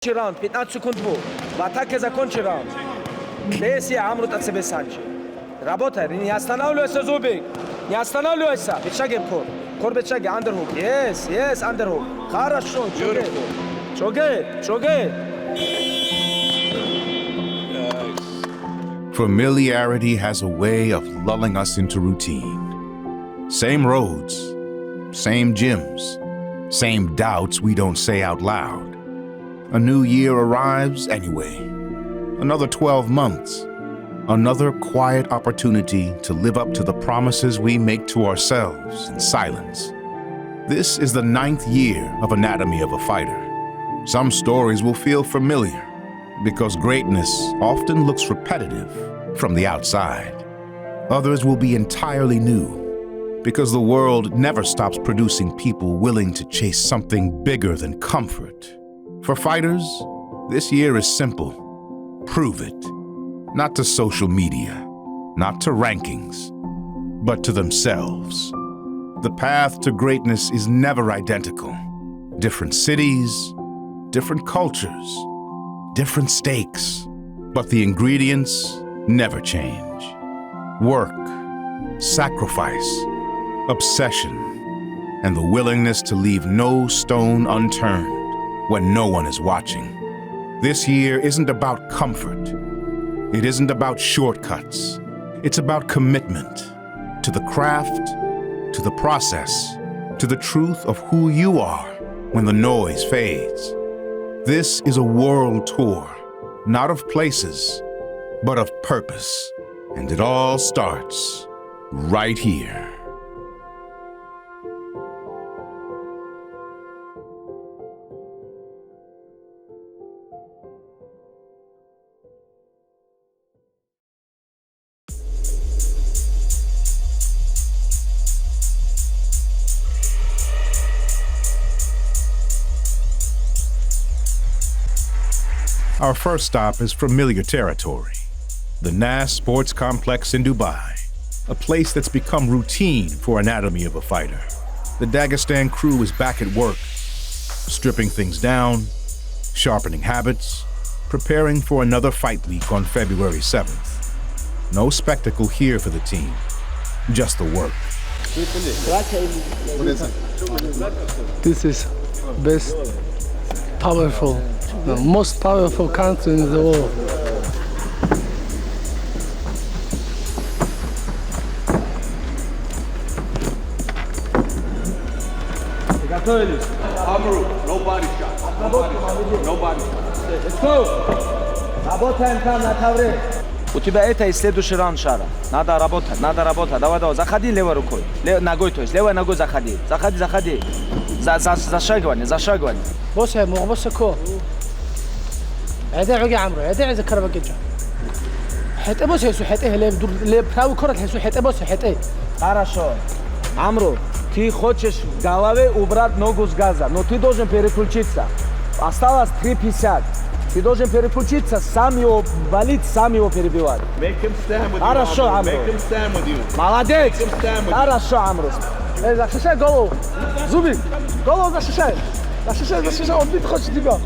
раунд, 15 секунд был. В атаке закончи раунд. Здесь я Амру Тацебесанчи. Работай, не останавливайся, Зубик. Не останавливайся. Бечаги кор. Кор бечаги, андерхук. Yes, андерхук. Хорошо, чоге. Familiarity has a way of lulling us into routine. Same roads, same gyms, same doubts we don't say out loud. A new year arrives anyway. Another 12 months. Another quiet opportunity to live up to the promises we make to ourselves in silence. This is the 9th year of Anatomy of a Fighter. Some stories will feel familiar because greatness often looks repetitive from the outside. Others will be entirely new because the world never stops producing people willing to chase something bigger than comfort. For fighters, this year is simple. Prove it. Not to social media, not to rankings, but to themselves. The path to greatness is never identical. Different cities, different cultures, different stakes, but the ingredients never change. Work, sacrifice, obsession, and the willingness to leave no stone unturned when no one is watching. This year isn't about comfort. It isn't about shortcuts. It's about commitment to the craft, to the process, to the truth of who you are when the noise fades. This is a world tour, not of places, but of purpose. And it all starts right here. Our first stop is familiar territory, the NAS Sports Complex in Dubai, a place that's become routine for Anatomy of a Fighter. The Dagestan crew is back at work, stripping things down, sharpening habits, preparing for another fight week on February 7th. No spectacle here for the team, just the work. This is best, powerful, the most powerful country in the world. Amaru, no body shot. No body shot. Let's go. Работаем там на ковре. У тебя это и следующий раунд, Шара. Надо работать. Давай. Заходи левой рукой. Ногой, то есть. Левой ногой заходи. Заходи. Зашагивание. بص كو هذا عقي عمرو هذا عايز كربكجه حتى بص يسو حتى اللي بتاو كره تحسو حتى بص حتى Хорошо. Амру, ты хочешь в голове убрать ногу с газа, но ты должен переключиться. Осталось 3:50. Ты должен переключиться, сам его валить, сам его перебивать. Хорошо, Амру. Молодец. Хорошо, Амру. Защищай голову. Зубик, голову защищай. Защищай, он бить хочет тебя.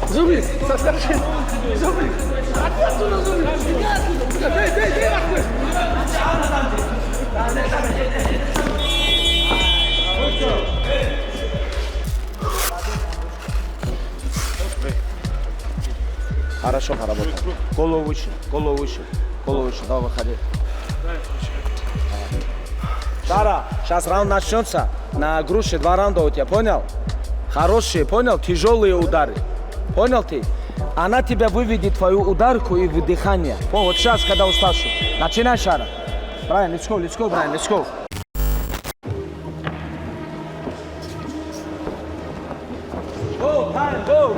Зубик, соскочи. Зубик. Отсюда, Зубик. Дай, нахуй. Хорошо поработал. Голову выше. Давай, выходи. Шара, сейчас раунд начнется. На груше 2 раунда у тебя, понял? Хорошие, понял? Тяжелые удары. Понял ты? Она тебя выведет твою ударку и выдыхание. Вот сейчас, когда уставший. Начинай, Шара. Брайан, let's go, Брайан, let's go.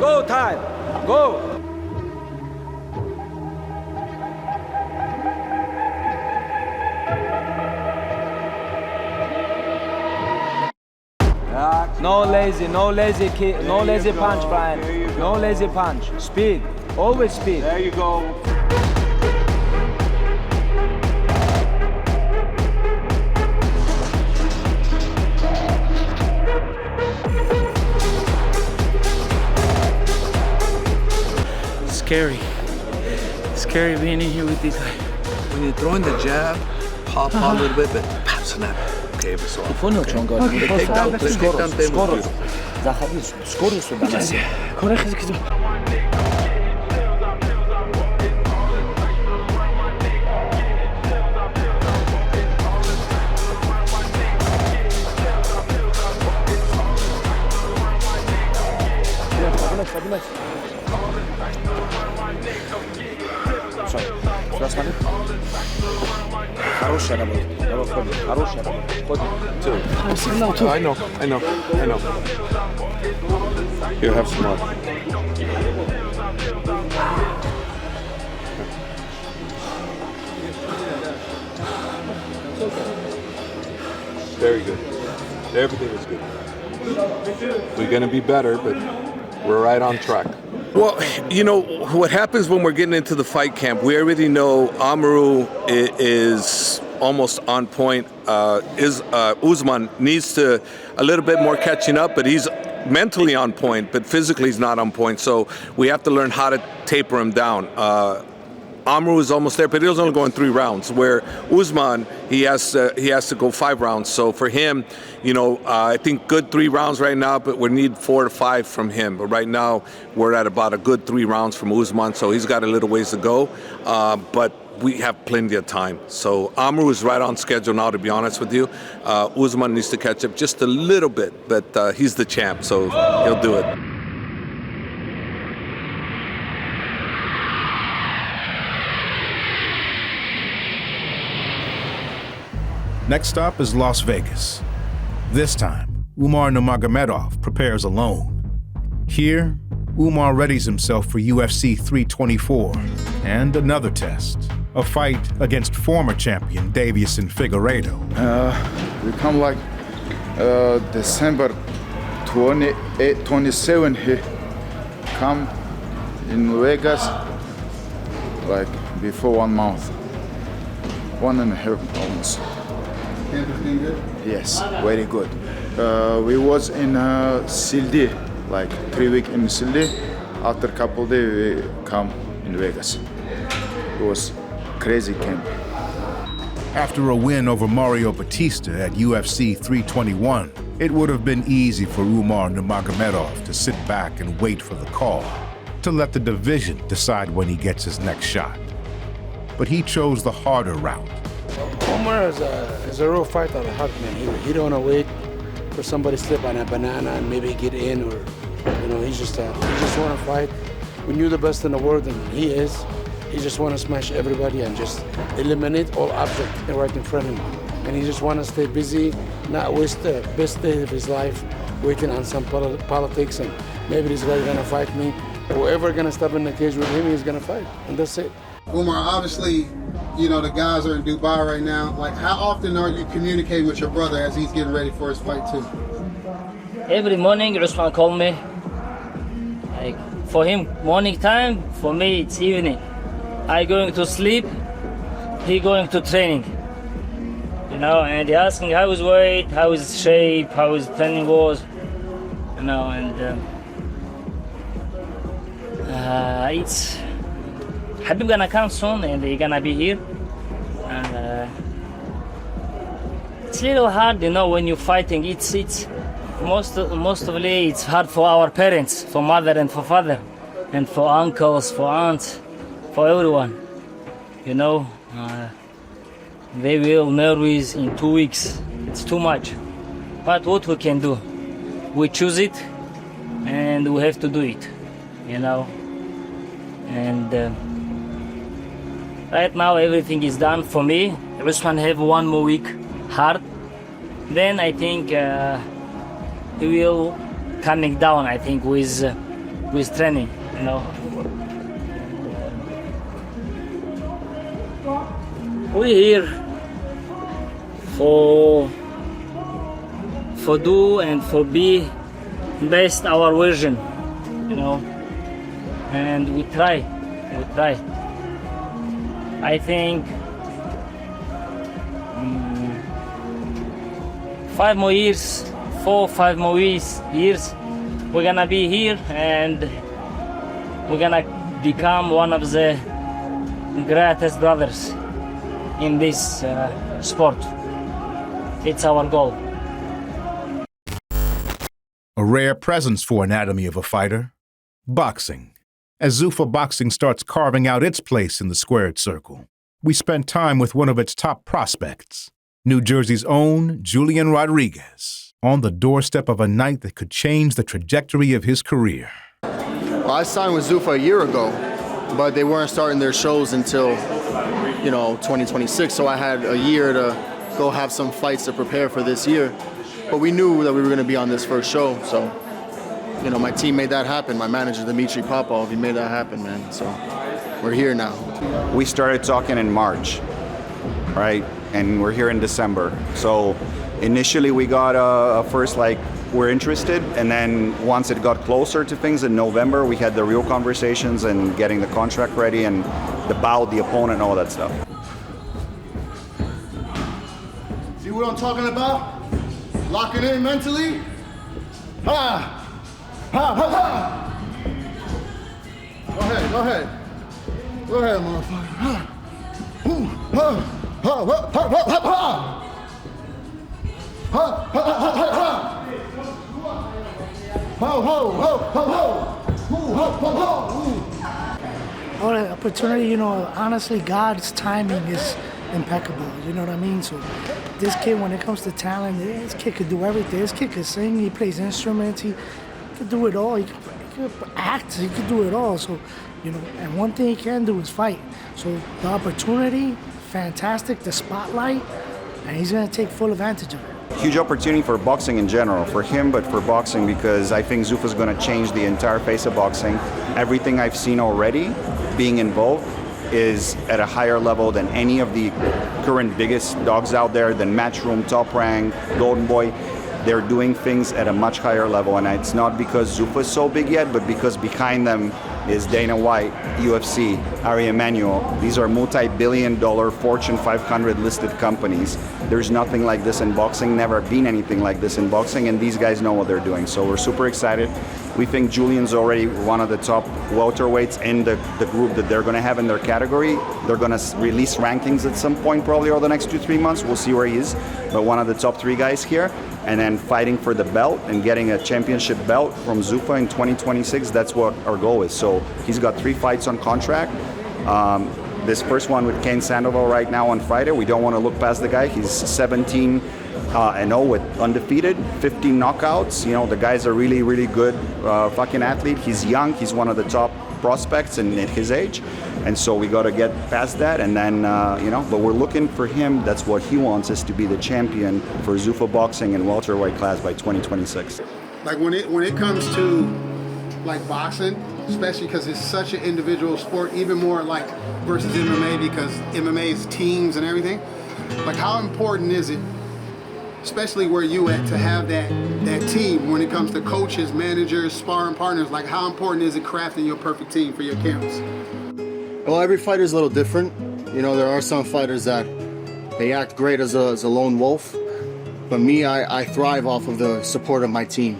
Go time. Go. No lazy punch, Brian. No lazy punch. Speed. Always speed. There you go. scary. Scary being in here with these guys. When you're throwing the jab, pop a little bit, but pop, snap. Okay, every so often. Понял, что он говорит? Скорость. Заходи, скорость сюда. Поднимайся. Сюда смотри. Хорошая работа. Давай входим. Хорошая работа. Входим. I know. Here, have some more. Very good. Everything is good. We're going to be better, but we're right on track. Well, you know, what happens when we're getting into the fight camp, we already know Amaru is almost on point. Usman needs to a little bit more catching up, but he's mentally on point, but physically he's not on point. So we have to learn how to taper him down. Amaru is almost there, but he was only going 3 rounds. Where Usman, he has to go 5 rounds. So for him, you know, I think good 3 rounds right now, but we need 4 to 5 from him. But right now, we're at about a good 3 rounds from Usman, so he's got a little ways to go. But we have plenty of time. So Amaru is right on schedule now, to be honest with you. Usman needs to catch up just a little bit, but he's the champ, so he'll do it. Next stop is Las Vegas. This time, Umar Nurmagomedov prepares alone. Here, Umar readies himself for UFC 324 and another test, a fight against former champion Deiveson Figueiredo. We come like December 27 he come in Vegas like before 1 month, 1.5 months. Everything good? Yes, very good. We was in Sildi, like 3 weeks in Sildi. After a couple days, we come in Vegas. It was crazy camp. After a win over Mario Batista at UFC 321, it would have been easy for Umar Nurmagomedov to sit back and wait for the call, to let the division decide when he gets his next shot. But he chose the harder route. Umar is a real fighter at heart, man. He don't want to wait for somebody to slip on a banana and maybe get in, or you know, he just want to fight. We knew the best in the world, and he is. He just want to smash everybody and just eliminate all objects right in front of him. And he just want to stay busy, not waste the best day of his life waiting on some politics, and maybe this guy's gonna fight me. Whoever gonna step in the cage with him, he's gonna fight, and that's it. Umar, obviously, you know, the guys are in Dubai right now. Like, how often are you communicating with your brother as he's getting ready for his fight too? Every morning, Usman call me. Like, for him, morning time. For me, it's evening. I going to sleep. He going to training. You know, and he asking how his weight, how his shape, how his training was. You know, and it's Habib gonna come soon, and he gonna be here. And it's a little hard, you know, when you're fighting. It's mostly it's hard for our parents, for mother and for father, and for uncles, for aunts, for everyone. You know, they will nervous in 2 weeks. It's too much. But what we can do? We choose it, and we have to do it. You know, and. Right now everything is done for me. Usman have 1 more week hard. Then I think he will coming down. I think with training. You know. We here for do and for be best our version. You know. And we try. I think 5 more years, 4 or 5 more years, we're gonna be here, and we're gonna become one of the greatest brothers in this sport. It's our goal. A rare presence for Anatomy of a Fighter, boxing. As Zufa Boxing starts carving out its place in the squared circle, we spent time with one of its top prospects, New Jersey's own Julian Rodriguez, on the doorstep of a night that could change the trajectory of his career. Well, I signed with Zuffa a year ago, but they weren't starting their shows until, 2026, so I had a year to go have some fights to prepare for this year. But we knew that we were going to be on this first show, so, my team made that happen. My manager, Dmitry Popov, he made that happen, man. So we're here now. We started talking in March, right? And we're here in December. So initially we got a first, we're interested. And then once it got closer to things in November, we had the real conversations and getting the contract ready and the bout, the opponent, all that stuff. See what I'm talking about? Locking in mentally. Ha! Ha, ha, ha! Go ahead. Go ahead, motherfucker. Ha! Ooh, ha! Ha! Ha! Ha! Ha! Ha! Ha! Ha! Ha! Ha! Ha! Ho! Ho! Ho! Ho! Ho! Ooh, ho! Ho! Ho! All that opportunity, honestly, God's timing is impeccable. You know what I mean? So this kid, when it comes to talent, this kid could do everything. This kid could sing, he plays instruments, he could do it all. He could act, he could do it all. So, and one thing he can do is fight. So the opportunity, fantastic, the spotlight, and he's going to take full advantage of it. Huge opportunity for boxing in general, for him, but for boxing, because I think Zufa's going to change the entire face of boxing. Everything I've seen already being involved is at a higher level than any of the current biggest dogs out there, than Matchroom, Top Rank, Golden Boy. They're doing things at a much higher level, and it's not because Zufa is so big yet, but because behind them is Dana White, UFC, Ari Emanuel. These are multi-billion-dollar Fortune 500 listed companies. There's nothing like this in boxing, never been anything like this in boxing, and these guys know what they're doing. So we're super excited. We think Julian's already one of the top welterweights in the group that they're going to have in their category. They're going to release rankings at some point, probably over the next 2-3 months. We'll see where he is, but one of the top 3 guys here. And then fighting for the belt and getting a championship belt from Zufa in 2026, that's what our goal is. So he's got 3 fights on contract. This first one with Kane Sandoval right now on Friday, we don't want to look past the guy. He's 17-0 with undefeated, 15 knockouts. The guy's a really, really good fucking athlete. He's young. He's one of the top prospects at his age. And so we got to get past that, and then, but we're looking for him. That's what he wants, is to be the champion for Zufa Boxing in welterweight class by 2026. Like when it comes to boxing, especially because it's such an individual sport, even more versus MMA, because MMA is teams and everything. How important is it, especially where you at, to have that team when it comes to coaches, managers, sparring partners? How important is it crafting your perfect team for your camps? Well, every fighter is a little different. There are some fighters that they act great as a lone wolf, but me, I thrive off of the support of my team,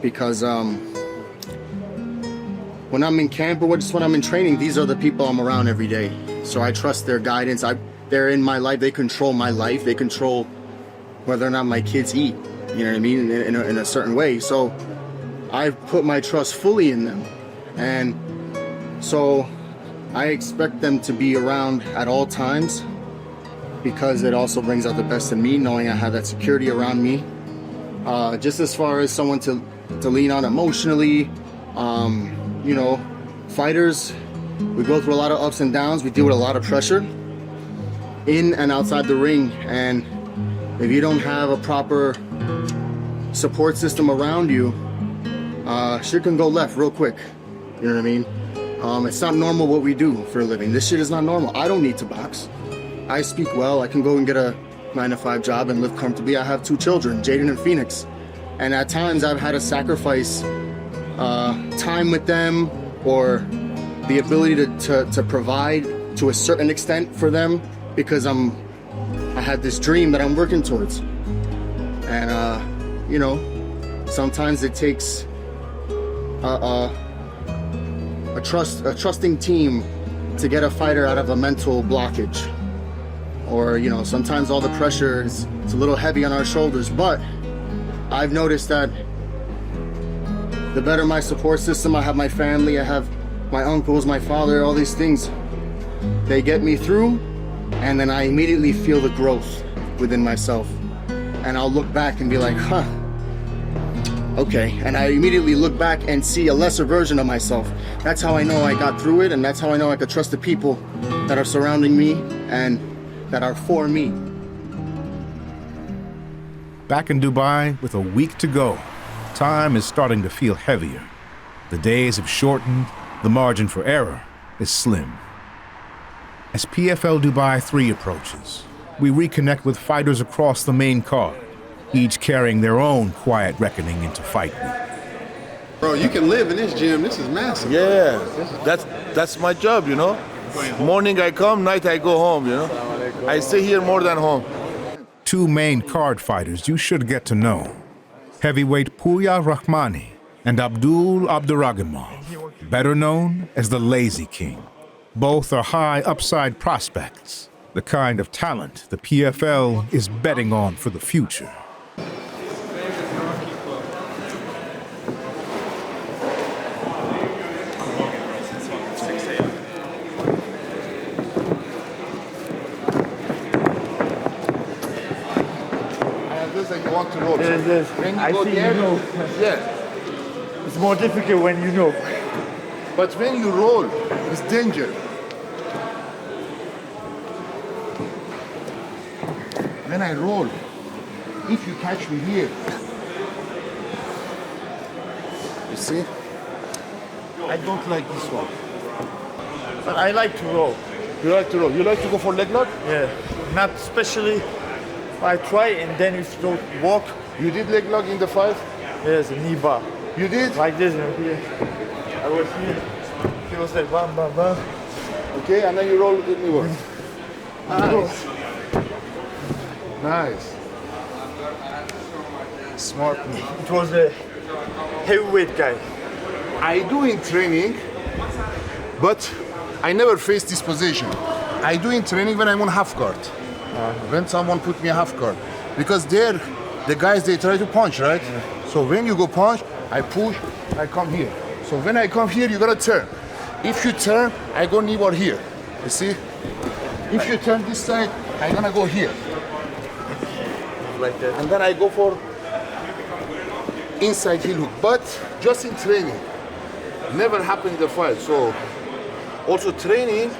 because when I'm in camp or just when I'm in training, these are the people I'm around every day. So I trust their guidance. They're in my life. They control my life. They control whether or not my kids eat. You know what I mean? In a certain way. So I've put my trust fully in them, and so I expect them to be around at all times, because it also brings out the best in me, knowing I have that security around me. Just as far as someone to lean on emotionally, fighters, we go through a lot of ups and downs. We deal with a lot of pressure in and outside the ring, and if you don't have a proper support system around you, shit can go left real quick. You know what I mean? It's not normal what we do for a living. This shit is not normal. I don't need to box. I speak well. I can go and get a 9-to-5 job and live comfortably. I have 2 children, Jaden and Phoenix. And at times I've had to sacrifice time with them, or the ability to provide to a certain extent for them, because I had this dream that I'm working towards. And, sometimes it takes a a trusting team to get a fighter out of a mental blockage. Or, you know, sometimes all the pressure is it's a little heavy on our shoulders, but I've noticed that the better my support system, I have my family, I have my uncles, my father, all these things, they get me through, and then I immediately feel the growth within myself. And I'll look back and be like, huh, okay. And I immediately look back and see a lesser version of myself. That's how I know I got through it, and that's how I know I could trust the people that are surrounding me and that are for me. Back in Dubai with a week to go, time is starting to feel heavier. The days have shortened, the margin for error is slim. As PFL Dubai 3 approaches, we reconnect with fighters across the main card, each carrying their own quiet reckoning into fight week. Bro, you can live in this gym. This is massive. Yeah, that's my job, you know. Morning I come, night I go home, you know. I stay here more than home. Two main card fighters you should get to know. Heavyweight Pouya Rahmani and Abdul Abdouraguimov, better known as the Lazy King. Both are high upside prospects, the kind of talent the PFL is betting on for the future. You want to roll. Yes. When you I go think there, you know. Yeah. It's more difficult when you know. But when you roll, it's danger. When I roll, if you catch me here, you see? I don't like this one. But I like to roll. You like to roll? You like to go for leg lock? Yeah. Not especially. I try and then if you don't walk. You did leg lock in the fight? Yes, a knee bar. You did? Like this, you know, here. I was here. He was like bam, bam, bam. Okay, and then you roll with the knee bar. Nice. Nice. Smart me. It was a heavyweight guy. I do in training, but I never face this position. I do in training when I'm on half guard. When someone put me a half guard. Because there, the guys, they try to punch, right? Yeah. So when you go punch, I push, I come here. So when I come here, you gotta turn. If you turn, I go knee bar here. You see? If you turn this side, I'm gonna go here. Like that. And then I go for inside heel hook. But just in training, never happened in the fight. So also training,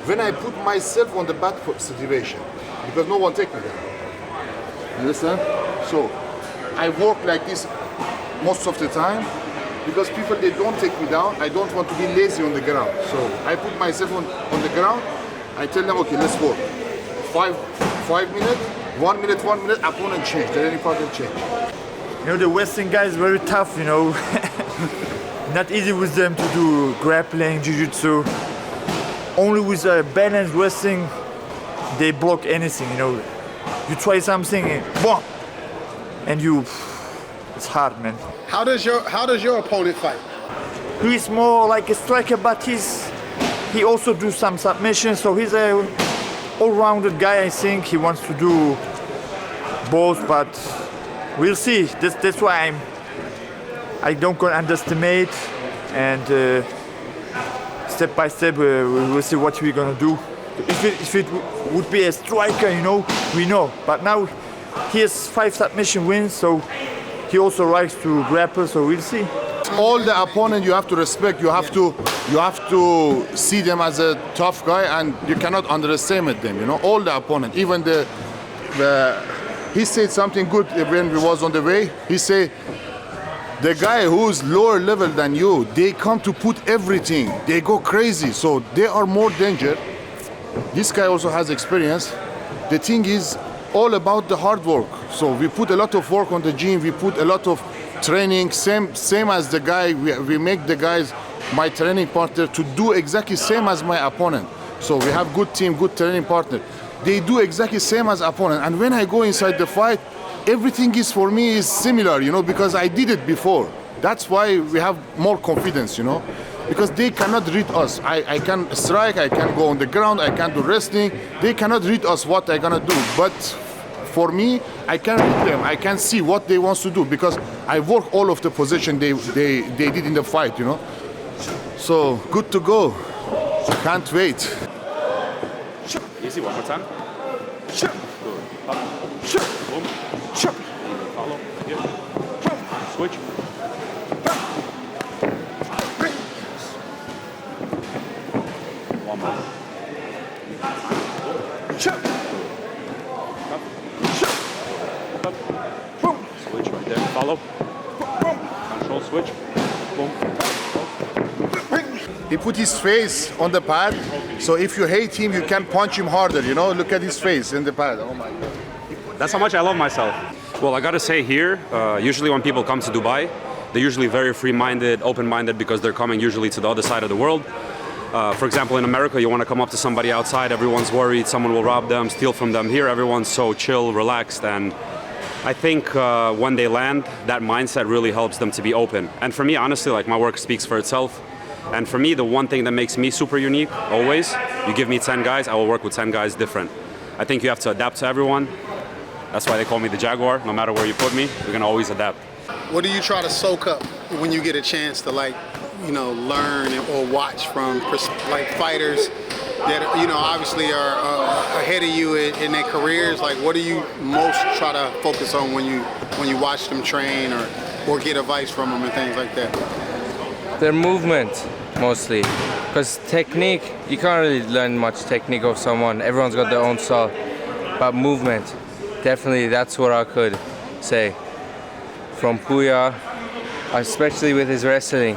when I put myself on the bad situation, because no one take me there. You understand? So I work like this most of the time because people, they don't take me down. I don't want to be lazy on the ground. So I put myself on the ground. I tell them, okay, let's work. 5 minutes, 1 minute, opponent change, the any partner change. You know, the Western guys very tough, you know. Not easy with them to do grappling, jiu-jitsu. Only with balanced wrestling, they block anything, you know. You try something and boom, and it's hard, man. How does your opponent fight? He's more like a striker, but he also do some submissions, so he's a all-rounded guy. I think he wants to do both, but we'll see. That's why I don't gonna underestimate, and step by step we will see what we're gonna do. If it would be a striker, you know, we know. But now he has 5 submission wins, so he also likes to grapple. So we'll see. All the opponent you have to respect. You have to see them as a tough guy, and you cannot underestimate them. You know, all the opponent, even he said something good when we was on the way. He said, the guy who's lower level than you, they come to put everything. They go crazy, so they are more danger. This guy also has experience. The thing is all about the hard work. So we put a lot of work on the gym. We put a lot of training. Same as the guy. We make the guys, my training partner, to do exactly same as my opponent. So we have good team, good training partner. They do exactly same as opponent. And when I go inside the fight, everything is for me is similar, you know, because I did it before. That's why we have more confidence, you know. because they cannot read us. I can strike, I can go on the ground, I can do wrestling. They cannot read us what they're gonna do. But for me, I can read them. I can see what they want to do because I work all of the position they did in the fight, you know. So good to go. Can't wait. Easy, one more time. Good. Up. Boom. Follow. Here. Switch. One more. Up. Boom. Switch right there. Follow. Control switch. Boom. He put his face on the pad, so if you hate him, you can punch him harder, you know? Look at his face in the pad. Oh my God. That's how much I love myself. Well, I gotta say here, usually when people come to Dubai, they're usually very free-minded, open-minded, because they're coming usually to the other side of the world. For example, in America, you want to come up to somebody outside, everyone's worried, someone will rob them, steal from them. Here, everyone's so chill, relaxed, and I think when they land, that mindset really helps them to be open. And for me, honestly, like, my work speaks for itself. And for me, the one thing that makes me super unique, always, you give me 10 guys, I will work with 10 guys different. I think you have to adapt to everyone. That's why they call me the Jaguar. No matter where you put me, we're gonna always adapt. What do you try to soak up when you get a chance to, like, you know, learn or watch from like fighters that, you know, obviously are ahead of you in their careers? Like, what do you most try to focus on when you watch them train or get advice from them and things like that? Their movement, mostly. Because technique, you can't really learn much technique of someone. Everyone's got their own style. But movement, definitely that's what I could say. From Pouya, especially with his wrestling.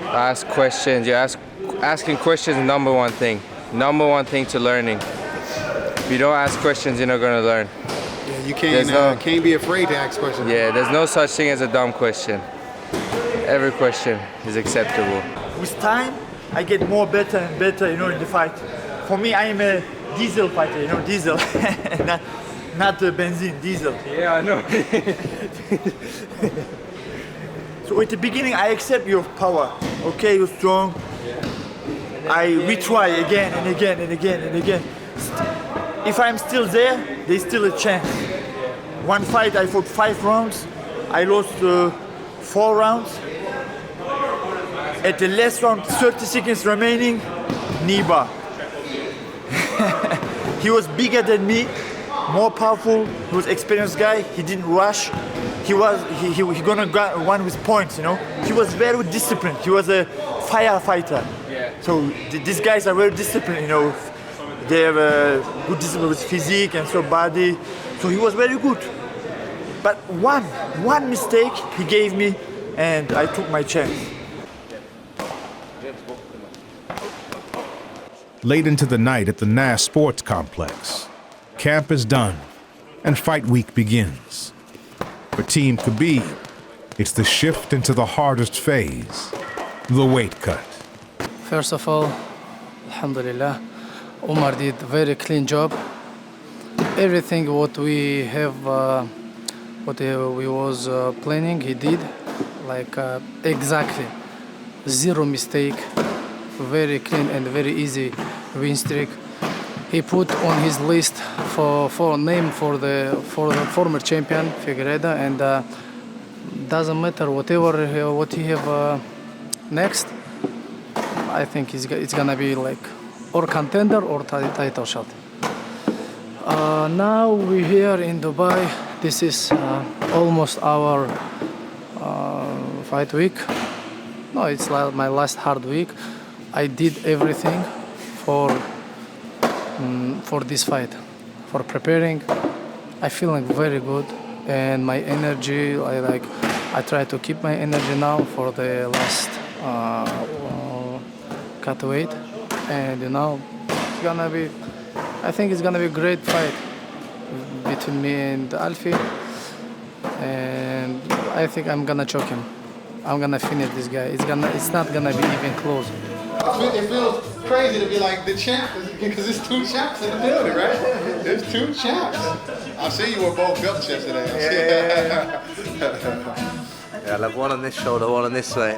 Ask questions. Asking questions is number one thing. Number one thing to learning. If you don't ask questions, you're not going to learn. Yeah, you can't be afraid to ask questions. Yeah, there's no such thing as a dumb question. Every question is acceptable. With time, I get more better and better, you know, in the fight. For me, I am a diesel fighter, you know, diesel. not benzene, diesel. Yeah, I know. So at the beginning, I accept your power. Okay, you're strong. I retry again and again and again and again. If I'm still there, there's still a chance. One fight, I fought 5 rounds. I lost 4 rounds. At the last round, 30 seconds remaining, knee bar. He was bigger than me, more powerful. He was experienced guy. He didn't rush. He gonna get one with points, you know. He was very disciplined. He was a firefighter. Yeah. So these guys are very disciplined, you know. They have a good discipline with physique and so body. So he was very good. But one mistake he gave me, and I took my chance. Late into the night at the NAS Sports Complex, camp is done and fight week begins. For Team Khabib, it's the shift into the hardest phase, the weight cut. First of all, alhamdulillah, Umar did a very clean job. Everything what we have, what we was planning, he did, like exactly, 0 mistake, very clean and very easy win streak. He put on his list for name for the former champion Figueiredo, and doesn't matter whatever what he have next. I think it's gonna be like or contender or title shot. Now we're here in Dubai. This is almost our fight week. No, it's like my last hard week. I did everything for this fight, for preparing. I feeling very good, and my energy. I try to keep my energy now for the last cut weight, and you know, it's gonna be. I think it's gonna be a great fight between me and Alfie, and I think I'm gonna choke him. I'm gonna finish this guy. It's not gonna be even close. It feels crazy to be like the champ, because there's 2 champs in the building, right? There's 2 champs. I see you were both belt champs today. Yeah, I'll have one on this shoulder, one on this way.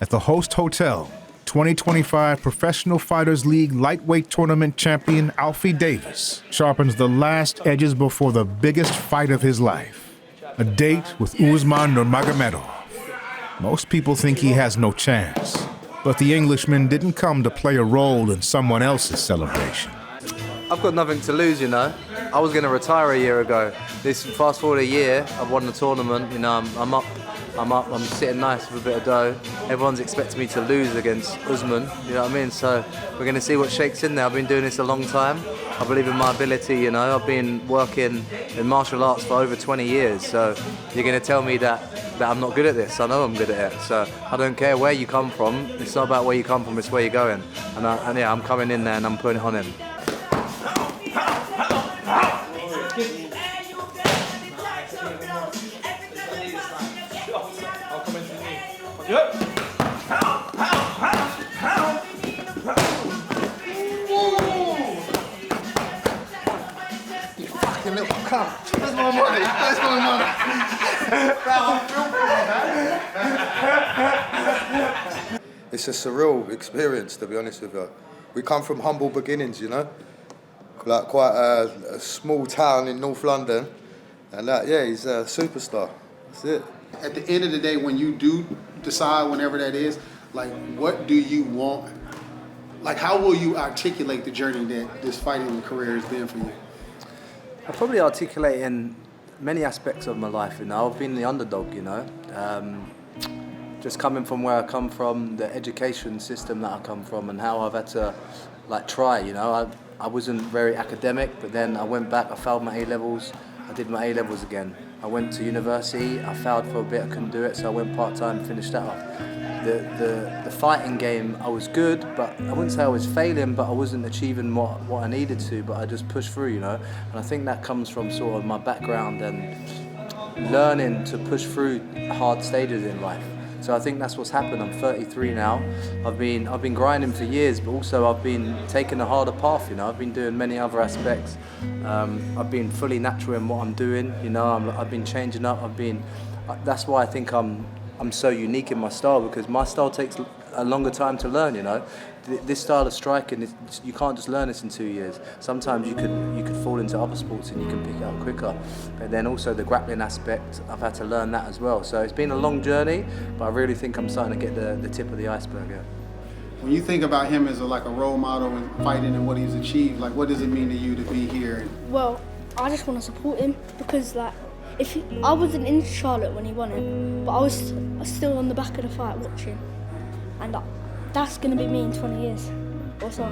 At the host hotel, 2025 Professional Fighters League lightweight tournament champion Alfie Davis sharpens the last edges before the biggest fight of his life, a date with Umar Nurmagomedov. Most people think he has no chance, but the Englishman didn't come to play a role in someone else's celebration. I've got nothing to lose, you know. I was going to retire a year ago. This fast forward a year, I've won the tournament, you know, I'm up, I'm sitting nice with a bit of dough. Everyone's expecting me to lose against Usman, you know what I mean? So we're going to see what shakes in there. I've been doing this a long time. I believe in my ability, you know. I've been working in martial arts for over 20 years, so you're going to tell me that I'm not good at this. I know I'm good at it, so I don't care where you come from. It's not about where you come from, it's where you're going. And yeah, I'm coming in there and I'm putting it on him. Yep. You fucking little cunt. Where's my money? Where's my money? It's a surreal experience, to be honest with you. We come from humble beginnings, you know, like quite a small town in North London, and yeah, he's a superstar. That's it. At the end of the day, when you do decide, whenever that is, like, what do you want? Like, how will you articulate the journey that this fighting career has been for you? I'll probably articulate in many aspects of my life, you know. I've been the underdog, you know. Just coming from where I come from, the education system that I come from, and how I've had to, like, try, you know. I wasn't very academic, but then I went back, I failed my A-levels, I did my A-levels again. I went to university, I failed for a bit, I couldn't do it, so I went part-time, finished that off. The fighting game, I was good, but I wouldn't say I was failing, but I wasn't achieving what I needed to, but I just pushed through, you know. And I think that comes from sort of my background and learning to push through hard stages in life. So I think that's what's happened. I'm 33 now. I've been grinding for years, but also I've been taking a harder path, you know. I've been doing many other aspects. I've been fully natural in what I'm doing, you know. I've been changing up. That's why I think I'm so unique in my style, because my style takes a longer time to learn, you know. This style of striking, you can't just learn this in 2 years. Sometimes you could fall into other sports and you can pick it up quicker. But then also the grappling aspect, I've had to learn that as well. So it's been a long journey, but I really think I'm starting to get the tip of the iceberg, yeah. When you think about him as like a role model in fighting and what he's achieved, like, what does it mean to you to be here? Well, I just want to support him because, like, I wasn't in Charlotte when he won it, but I was still on the back of the fight watching, and that's going to be me in 20 years or so.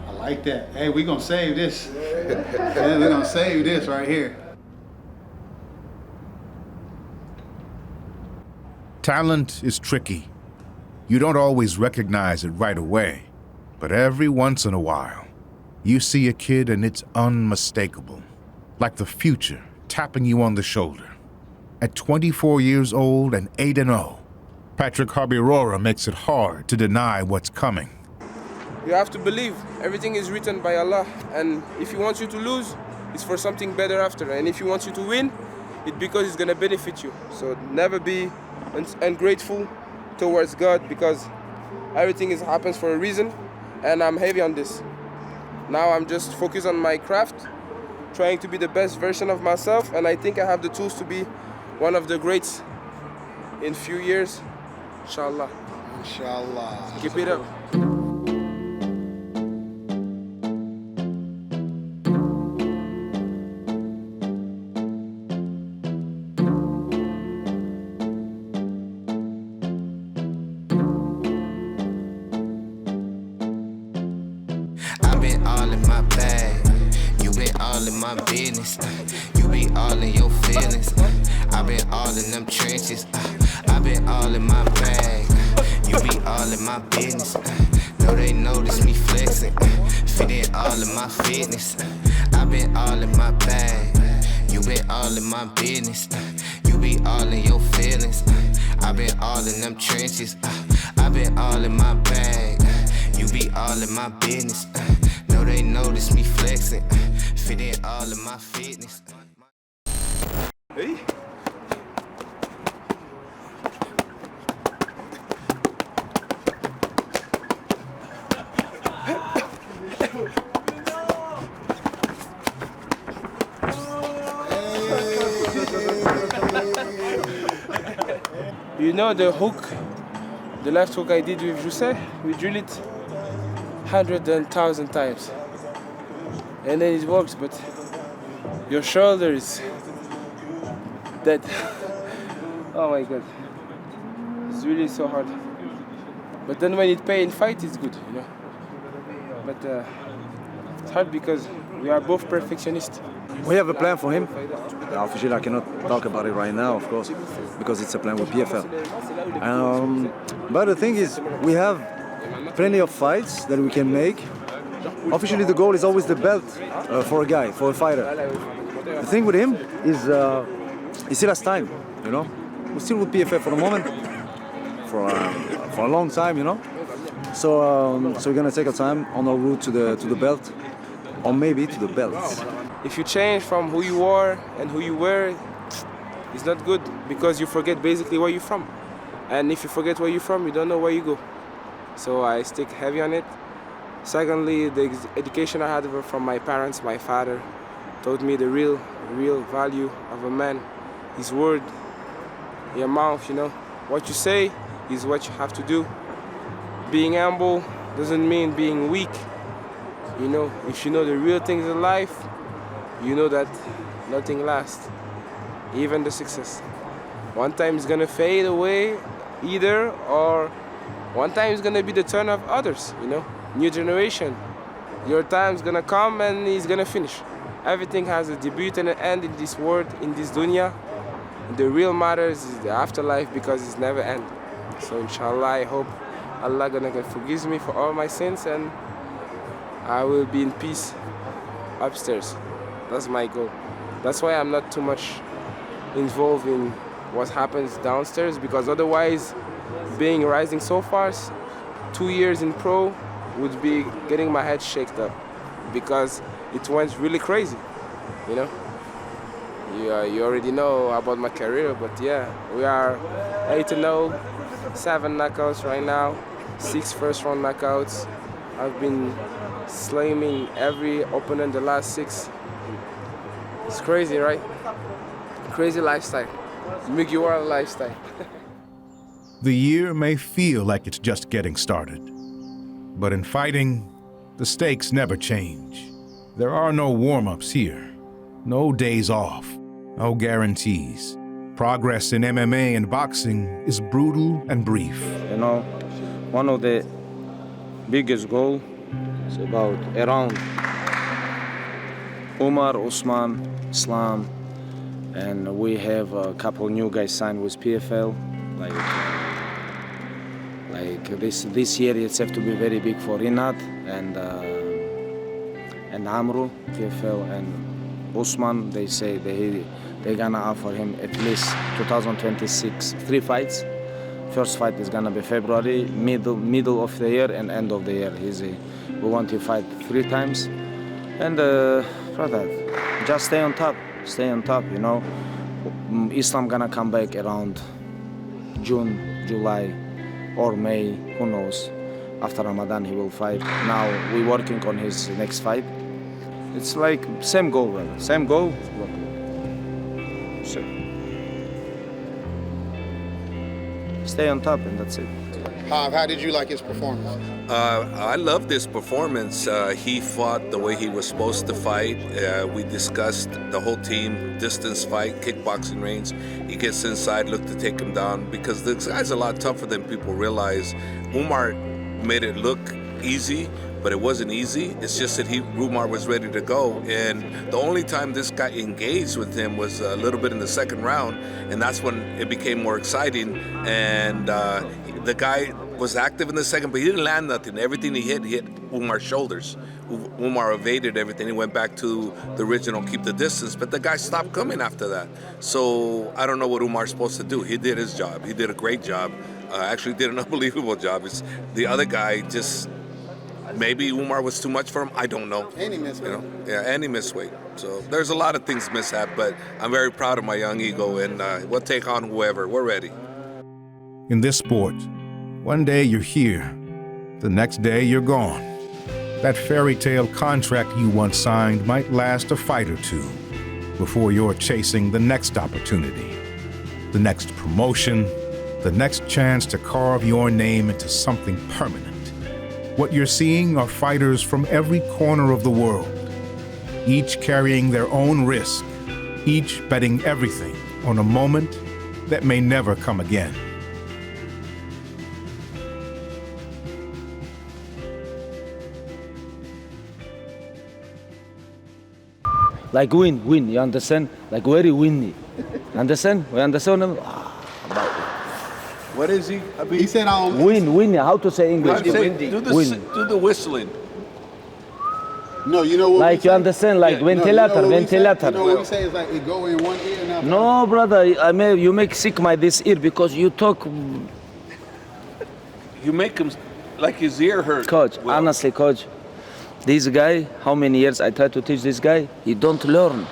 I like that. Hey, we're going to save this. We're going to save this right here. Talent is tricky. You don't always recognize it right away, but every once in a while, you see a kid and it's unmistakable. Like the future tapping you on the shoulder. At 24 years old and 8-0, Patrick Habirora makes it hard to deny what's coming. You have to believe everything is written by Allah, and if He wants you to lose, it's for something better after, and if He wants you to win, it's because it's going to benefit you. So never be ungrateful towards God, because everything happens for a reason, and I'm heavy on this. Now I'm just focused on my craft, trying to be the best version of myself, and I think I have the tools to be one of the greats in few years, inshallah. Inshallah. Keep it up. I've been all in my bag. You been all in my business. You be all in your feelings. I've been all in them trenches. I've been all in my bag. You be all in my business. No, they notice me flexing. Fitting all in my fitness. I've been all in my bag. You been all in my business. You be all in your feelings. I've been all in them trenches. I've been all in my bag. You be all in my business. No, they notice me flexing. Fit in all of my fitness. Hey. You know the hook, the left hook I did with Jose, we drill it 100 and 1,000 times. And then it works, but your shoulder is dead. Oh my God. It's really so hard. But then when it pays in fight, it's good, you know. But it's hard because we are both perfectionists. We have a plan for him. Officially, I cannot talk about it right now, of course, because it's a plan with PFL. But the thing is, we have plenty of fights that we can make. Officially, the goal is always the belt for a guy, for a fighter. The thing with him is he still has time, you know. We're still with PFL for the moment, for a long time, you know. So we're gonna take our time on our route to the belt, or maybe to the belts. If you change from who you are and who you were, it's not good because you forget basically where you're from. And if you forget where you're from, you don't know where you go. So I stick heavy on it. Secondly, the education I had from my parents, my father, taught me the real value of a man. His word, your mouth, you know. What you say is what you have to do. Being humble doesn't mean being weak. You know, if you know the real things in life, you know that nothing lasts, even the success. One time it's gonna fade away either, or one time it's gonna be the turn of others, you know? New generation. Your time's gonna come and it's gonna finish. Everything has a debut and an end in this world, in this dunya. The real matters is the afterlife because it's never end. So inshallah, I hope Allah gonna forgive me for all my sins and I will be in peace upstairs. That's my goal. That's why I'm not too much involved in what happens downstairs, because otherwise, being rising so fast, 2 years in pro would be getting my head shaken up because it went really crazy, you know? You already know about my career, but yeah, we are 8-0, 7 knockouts right now, 6 first-round knockouts. I've been slamming every opponent the last 6. It's crazy, right? Crazy lifestyle. Mugiwara lifestyle. The year may feel like it's just getting started. But in fighting, the stakes never change. There are no warm-ups here, no days off, no guarantees. Progress in MMA and boxing is brutal and brief. You know, one of the biggest goals is about around Umar, Usman, Islam, and we have a couple new guys signed with PFL. Like this year, it's have to be very big for Rinat and Amru, PFL, and Usman. They say they're gonna offer him at least 2026 3 fights. First fight is gonna be February, middle of the year and end of the year. We want to fight 3 times, and brother, just stay on top, you know. Islam gonna come back around June, July, or May, who knows. After Ramadan he will fight. Now we're working on his next fight. It's like same goal, brother. Same goal. So, stay on top and that's it. How did you like his performance? I loved his performance. He fought the way he was supposed to fight. We discussed the whole team, distance fight, kickboxing range. He gets inside, look to take him down because this guy's a lot tougher than people realize. Umar made it look easy, but it wasn't easy. It's just that Umar was ready to go. And the only time this guy engaged with him was a little bit in the second round, and that's when it became more exciting. And the guy was active in the second, but he didn't land nothing. Everything he hit Umar's shoulders. Umar evaded everything. He went back to the original, keep the distance, but the guy stopped coming after that. So I don't know what Umar's supposed to do. He did his job. He did a great job. Actually did an unbelievable job. It's the other guy just, maybe Umar was too much for him. I don't know. And he missed weight. You know? Yeah, and he missed weight. So there's a lot of things mishap, but I'm very proud of my young ego, and we'll take on whoever. We're ready. In this sport, one day you're here, the next day you're gone. That fairy tale contract you once signed might last a fight or two before you're chasing the next opportunity, the next promotion, the next chance to carve your name into something permanent. What you're seeing are fighters from every corner of the world, each carrying their own risk, each betting everything on a moment that may never come again. Like win, you understand? Like very winny. Understand? We understand him? What is he? He said I'll Win, how to say English? Do the whistling. No, you know what like you understand, like ventilator. You know what we say is like it go in one ear and out. No, brother, you make sick my this ear because you talk. You make him like his ear hurt. Coach, honestly, coach, this guy, how many years I try to teach this guy, he don't learn.